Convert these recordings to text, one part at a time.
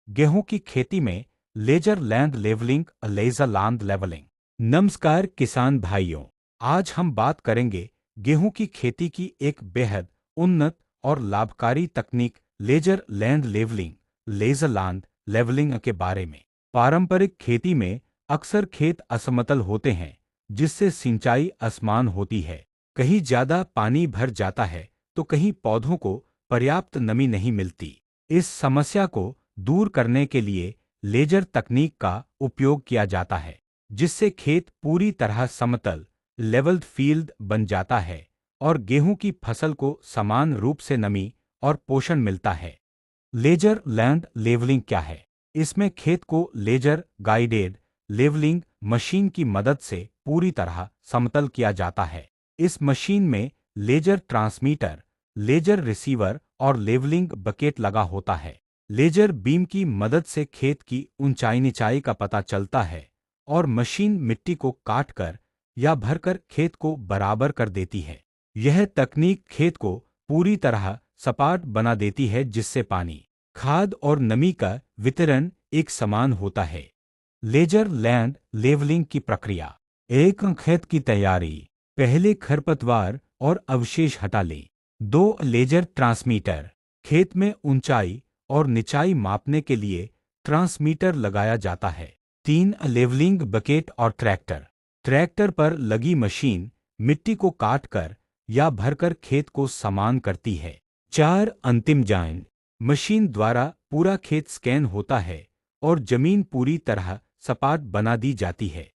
गेहूं की खेती में laser land levelling, laser land levelling. नमस्कार किसान भाइयों, आज हम बात करेंगे गेहूं की खेती की एक बेहद उन्नत और लाभकारी तकनीक laser land levelling, laser land levelling के बारे में। पारंपरिक खेती में अक्सर खेत असमतल होते हैं, जिससे सिंचाई असमान होती है। कहीं ज्यादा पानी भर जाता है तो कहीं पौधों को पर्याप्त नमी नहीं मिलती। इस समस्या को दूर करने के लिए लेजर तकनीक का उपयोग किया जाता है, जिससे खेत पूरी तरह समतल लेवल्ड फील्ड बन जाता है और गेहूं की फसल को समान रूप से नमी और पोषण मिलता है। लेजर लैंड लेवलिंग क्या है? इसमें खेत को लेजर गाइडेड लेवलिंग मशीन की मदद से पूरी तरह समतल किया जाता है। इस मशीन में लेजर ट्रांसमीटर, लेजर रिसीवर और लेवलिंग बकेट लगा होता है। लेजर बीम की मदद से खेत की ऊंचाई नीचाई का पता चलता है और मशीन मिट्टी को काटकर या भरकर खेत को बराबर कर देती है। यह तकनीक खेत को पूरी तरह सपाट बना देती है, जिससे पानी, खाद और नमी का वितरण एक समान होता है। लेजर लैंड लेवलिंग की प्रक्रिया। एक खेत की तैयारी। पहले खरपतवार और अवशेष हटा लें। 2 लेजर ट्रांसमीटर। खेत में ऊंचाई और निचाई मापने के लिए ट्रांसमीटर लगाया जाता है। 3 लेवलिंग बकेट और ट्रैक्टर। ट्रैक्टर पर लगी मशीन मिट्टी को काटकर या भरकर खेत को समान करती है। 4 अंतिम जांच। मशीन द्वारा पूरा खेत स्कैन होता है और जमीन पूरी तरह सपाट बना दी जाती है।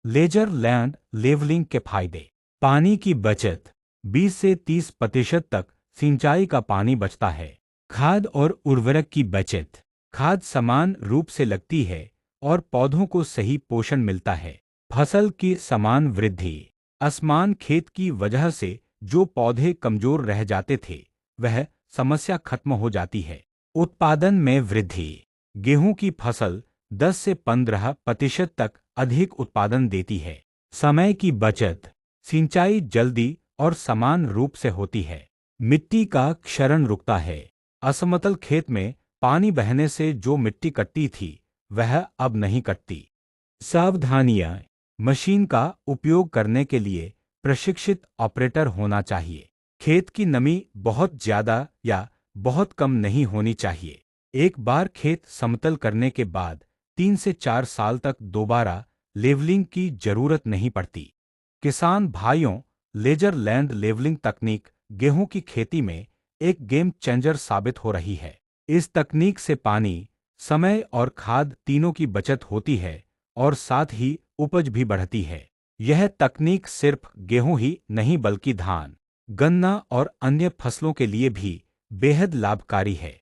लेजर लैंड लेवलिंग के फायदे। पानी की बचत। 20 से 30% तक सिंचाई का पानी बचता है। खाद और उर्वरक की बचत। खाद समान रूप से लगती है और पौधों को सही पोषण मिलता है। फसल की समान वृद्धि। असमान खेत की वजह से जो पौधे कमजोर रह जाते थे, वह समस्या खत्म हो जाती है। उत्पादन में वृद्धि। गेहूं की फसल 10 से 15% तक अधिक उत्पादन देती है। समय की बचत। सिंचाई जल्दी और समान रूप से होती है। मिट्टी का क्षरण रुकता है। असमतल खेत में पानी बहने से जो मिट्टी कटती थी, वह अब नहीं कटती। सावधानियां। मशीन का उपयोग करने के लिए प्रशिक्षित ऑपरेटर होना चाहिए। खेत की नमी बहुत ज्यादा या बहुत कम नहीं होनी चाहिए। एक बार खेत समतल करने के बाद 3 से 4 साल तक दोबारा लेवलिंग की जरूरत नहीं पड़ती। किसान भाइयों, लेजर लैंड लेवलिंग तकनीक गेहूं की खेती में एक गेम चेंजर साबित हो रही है। इस तकनीक से पानी, समय और खाद तीनों की बचत होती है और साथ ही उपज भी बढ़ती है। यह तकनीक सिर्फ गेहूं ही नहीं बल्कि धान, गन्ना और अन्य फसलों के लिए भी बेहद लाभकारी है।